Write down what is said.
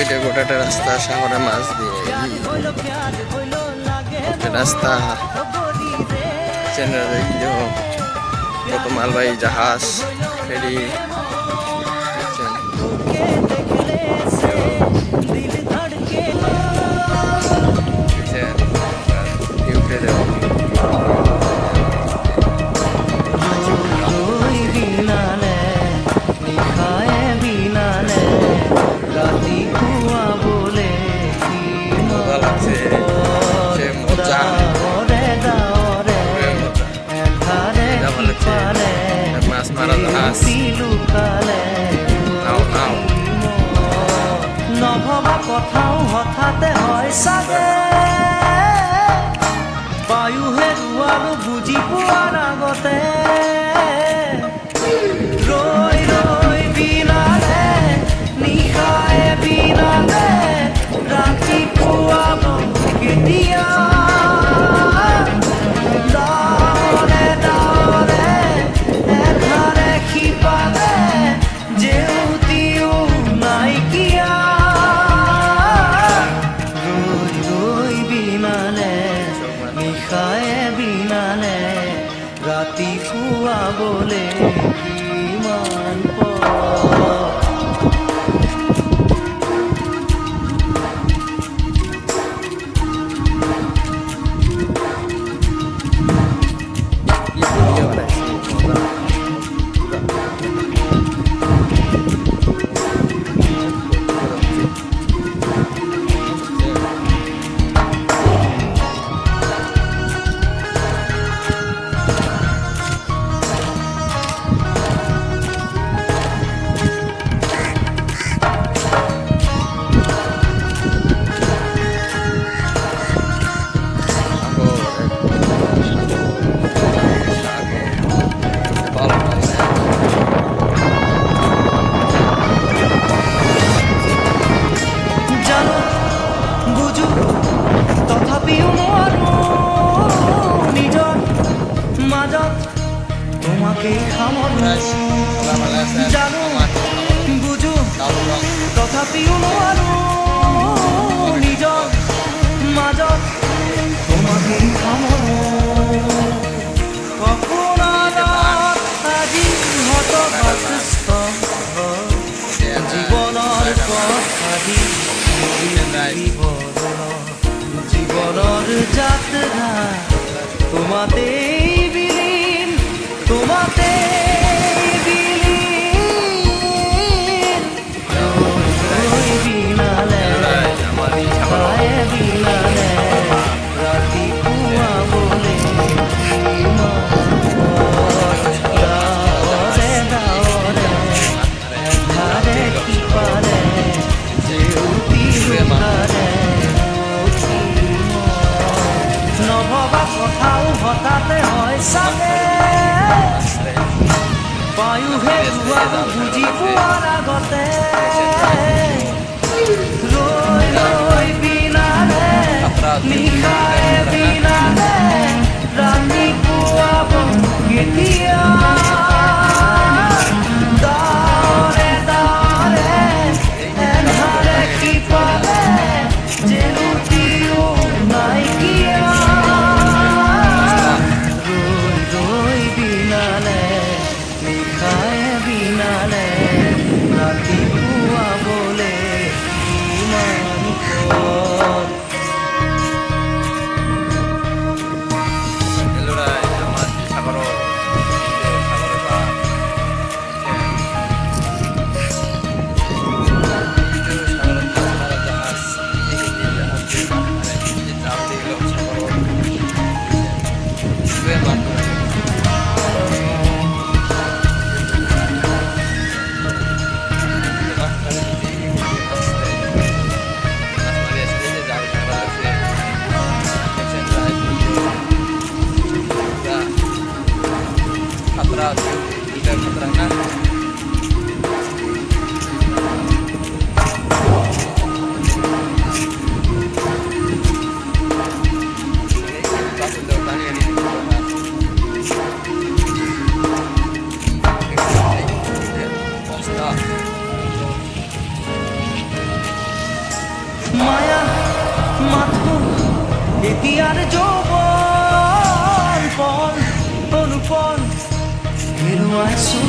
এটা গোটাটা রাস্তা শহরের মাছ দিয়ে রাস্তা কত মালবাহী জাহাজ ফেরি মাছ মারা জাহাজ নভবা কথাও হঠাতে হয় চাগে বায়ু হেৰুৱালো বুজি পোৱাৰ আগতে ৰৈ ৰৈ বিনালে নিশায়ে বিনালে ৰাতিপুৱা কেতিয়া ৰাতিপুৱা বলে কিমান তোমাকে জানো বুঝো তথাপিও নোৱাৰো নিজৰ মাজত তোমাকে সপোনত আজি হতবাস্ত জীৱনৰ কথাদি জীৱনৰ যাত্ৰা তোমাতে তোমাতে বিনালে বিনালে ৰাতিপুৱা বলে ধাৰে সিপাৰে নভবা কথাও হঠাতে হয় চাগে বায়ু হেৰুৱালো বুজি পোৱাৰ আগতে ৰৈ ৰৈ বিনালে নিশায়ে বিনালে ৰাতিপুৱা কেতিয়া দাৰে দাৰে এন্ধাৰে সিপাৰে জেউতিও নাইকিয়া ৰৈ বিনালে বিনালে ৰাতিপুৱা বলে কিমান মায়া মাথুর এতিয়ার যৌবন পল অনুপল হেৰুৱাইছো